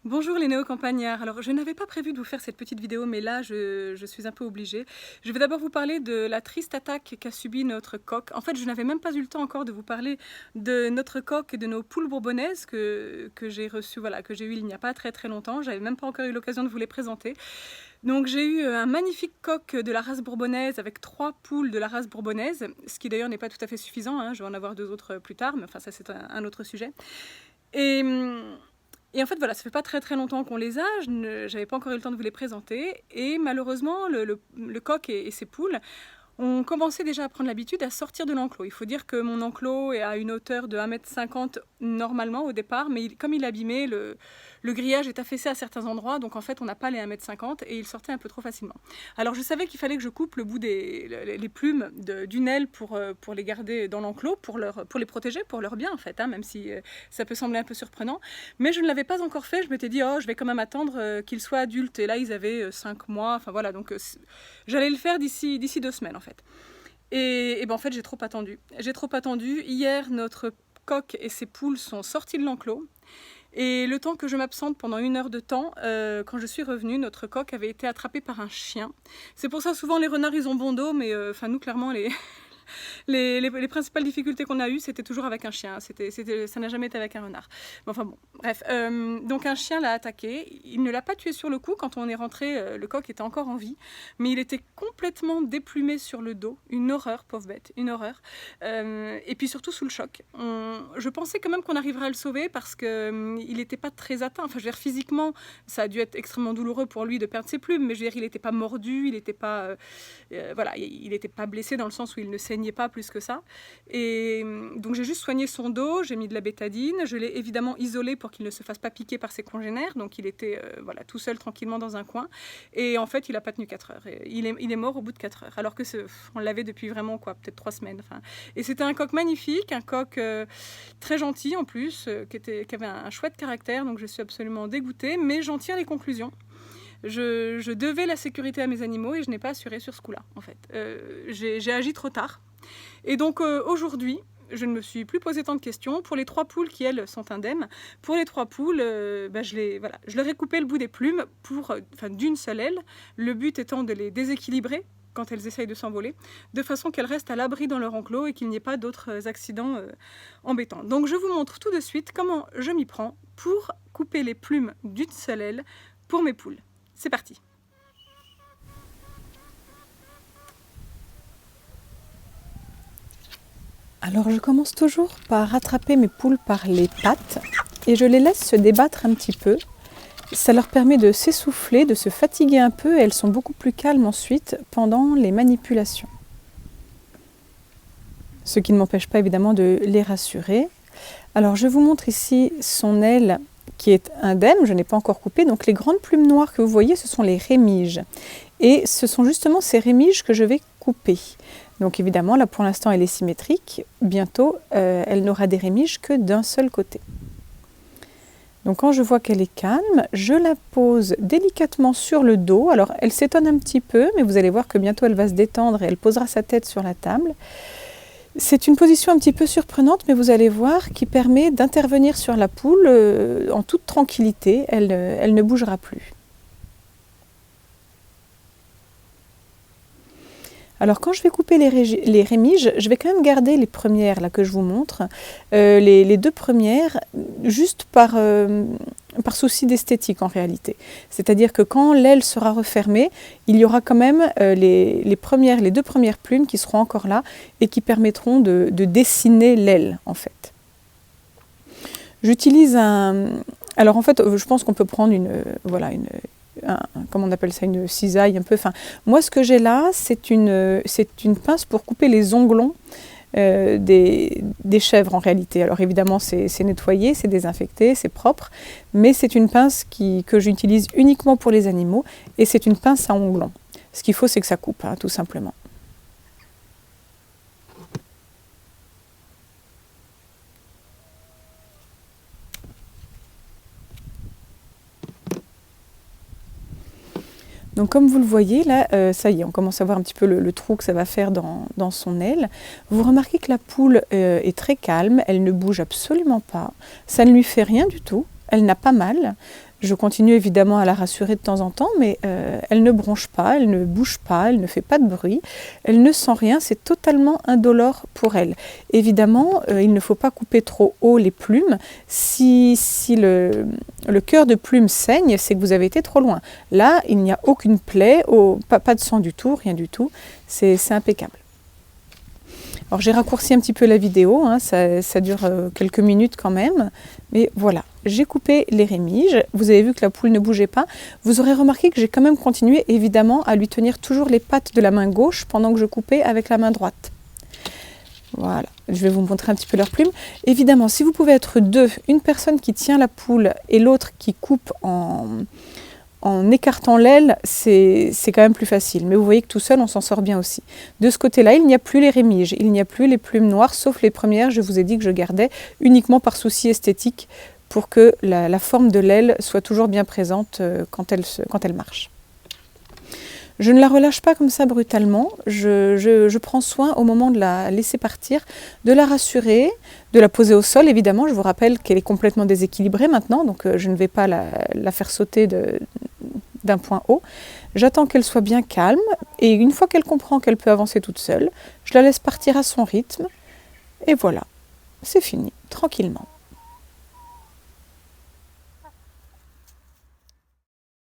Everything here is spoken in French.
Bonjour les néo-campagnards. Alors je n'avais pas prévu de vous faire cette petite vidéo, mais là je suis un peu obligée. Je vais d'abord vous parler de la triste attaque qu'a subie notre coq. En fait, je n'avais même pas eu le temps encore de vous parler de notre coq et de nos poules bourbonnaises que j'ai reçues, voilà, que j'ai eues il n'y a pas très longtemps. J'avais même pas encore eu l'occasion de vous les présenter. Donc j'ai eu un magnifique coq de la race bourbonnaise avec 3 poules de la race bourbonnaise, ce qui d'ailleurs n'est pas tout à fait suffisant, hein. Je vais en avoir 2 autres plus tard, mais enfin ça c'est un autre sujet. Et, et en fait, voilà, ça fait pas très longtemps qu'on les a, j'avais pas encore eu le temps de vous les présenter, et malheureusement, le coq et ses poules ont commencé déjà à prendre l'habitude à sortir de l'enclos. Il faut dire que mon enclos est à une hauteur de 1,50 m normalement au départ, mais comme il est abîmé, le grillage est affaissé à certains endroits, donc en fait on n'a pas les 1,50 m et il sortait un peu trop facilement. Alors je savais qu'il fallait que je coupe le bout les plumes d'une aile pour les garder dans l'enclos, pour les protéger, pour leur bien en fait, hein, même si ça peut sembler un peu surprenant. Mais je ne l'avais pas encore fait, je m'étais dit oh je vais quand même attendre qu'ils soient adultes, et là ils avaient 5 mois, enfin voilà, donc j'allais le faire d'ici 2 semaines en fait. Et ben en fait j'ai trop attendu. J'ai trop attendu. Hier notre coq et ses poules sont sortis de l'enclos. Et le temps que je m'absente pendant 1 heure de temps, quand je suis revenue, notre coq avait été attrapé par un chien. C'est pour ça souvent les renards ils ont bon dos, mais enfin nous clairement les principales difficultés qu'on a eues, c'était toujours avec un chien. Ça n'a jamais été avec un renard. Mais enfin bon, bref. Donc un chien l'a attaqué. Il ne l'a pas tué sur le coup. Quand on est rentré, le coq était encore en vie. Mais il était complètement déplumé sur le dos. Une horreur, pauvre bête. Une horreur. Et puis surtout sous le choc. Je pensais quand même qu'on arriverait à le sauver parce qu'il n'était pas très atteint. Enfin, je veux dire, physiquement, ça a dû être extrêmement douloureux pour lui de perdre ses plumes. Mais je veux dire, il n'était pas mordu. Il n'était pas... voilà, il n'était pas blessé dans le sens où il ne saignait pas plus que ça. Et donc j'ai juste soigné son dos, j'ai mis de la bétadine, je l'ai évidemment isolé pour qu'il ne se fasse pas piquer par ses congénères, donc il était voilà, tout seul tranquillement dans un coin. Et en fait, il n'a pas tenu 4 heures. Et il est mort au bout de 4 heures, alors que on l'avait depuis vraiment quoi, peut-être 3 semaines. Enfin, et c'était un coq magnifique, un coq très gentil en plus, qui avait un chouette caractère, donc je suis absolument dégoûtée, mais j'en tire les conclusions. Je devais la sécurité à mes animaux et je n'ai pas assuré sur ce coup-là, en fait. J'ai agi trop tard. Et donc aujourd'hui, je ne me suis plus posé tant de questions. Pour les 3 poules qui, elles, sont indemnes, pour les 3 poules, je leur ai coupé le bout des plumes d'une seule aile, le but étant de les déséquilibrer quand elles essayent de s'envoler, de façon qu'elles restent à l'abri dans leur enclos et qu'il n'y ait pas d'autres accidents embêtants. Donc je vous montre tout de suite comment je m'y prends pour couper les plumes d'une seule aile pour mes poules. C'est parti. Alors je commence toujours par rattraper mes poules par les pattes et je les laisse se débattre un petit peu. Ça leur permet de s'essouffler, de se fatiguer un peu et elles sont beaucoup plus calmes ensuite pendant les manipulations. Ce qui ne m'empêche pas évidemment de les rassurer. Alors je vous montre ici son aile qui est indemne, je n'ai pas encore coupé. Donc les grandes plumes noires que vous voyez, ce sont les rémiges. Et ce sont justement ces rémiges que je vais couper. Donc évidemment, là pour l'instant elle est symétrique. Bientôt, elle n'aura des rémiges que d'un seul côté. Donc quand je vois qu'elle est calme, je la pose délicatement sur le dos. Alors elle s'étonne un petit peu, mais vous allez voir que bientôt elle va se détendre et elle posera sa tête sur la table. C'est une position un petit peu surprenante, mais vous allez voir, qui permet d'intervenir sur la poule en toute tranquillité. Elle ne bougera plus. Alors quand je vais couper les rémiges, je vais quand même garder les premières là que je vous montre, les 2 premières, juste par souci d'esthétique en réalité. C'est-à-dire que quand l'aile sera refermée, il y aura quand même les 2 premières plumes qui seront encore là et qui permettront de dessiner l'aile en fait. J'utilise alors en fait, je pense qu'on peut prendre comment on appelle ça, une cisaille un peu. Enfin, moi, ce que j'ai là, c'est une pince pour couper les onglons des chèvres en réalité. Alors évidemment, c'est nettoyé, c'est désinfecté, c'est propre, mais c'est une pince que j'utilise uniquement pour les animaux et c'est une pince à onglons. Ce qu'il faut, c'est que ça coupe, hein, tout simplement. Donc comme vous le voyez, là, ça y est, on commence à voir un petit peu le trou que ça va faire dans son aile. Vous remarquez que la poule est très calme, elle ne bouge absolument pas, ça ne lui fait rien du tout, elle n'a pas mal. Je continue évidemment à la rassurer de temps en temps, mais elle ne bronche pas, elle ne bouge pas, elle ne fait pas de bruit, elle ne sent rien, c'est totalement indolore pour elle. Évidemment, il ne faut pas couper trop haut les plumes. Si le cœur de plume saigne, c'est que vous avez été trop loin. Là, il n'y a aucune plaie, pas de sang du tout, rien du tout, c'est impeccable. Alors j'ai raccourci un petit peu la vidéo, hein, ça dure quelques minutes quand même, mais voilà, j'ai coupé les rémiges, vous avez vu que la poule ne bougeait pas, vous aurez remarqué que j'ai quand même continué évidemment à lui tenir toujours les pattes de la main gauche pendant que je coupais avec la main droite. Voilà, je vais vous montrer un petit peu leurs plumes. Évidemment, si vous pouvez être deux, une personne qui tient la poule et l'autre qui coupe en écartant l'aile, c'est quand même plus facile. Mais vous voyez que tout seul, on s'en sort bien aussi. De ce côté-là, il n'y a plus les rémiges, il n'y a plus les plumes noires, sauf les premières, je vous ai dit que je gardais uniquement par souci esthétique pour que la forme de l'aile soit toujours bien présente quand elle marche. Je ne la relâche pas comme ça brutalement, je prends soin au moment de la laisser partir, de la rassurer, de la poser au sol évidemment. Je vous rappelle qu'elle est complètement déséquilibrée maintenant, donc je ne vais pas la faire sauter d'un point haut. J'attends qu'elle soit bien calme et une fois qu'elle comprend qu'elle peut avancer toute seule, je la laisse partir à son rythme et voilà, c'est fini, tranquillement.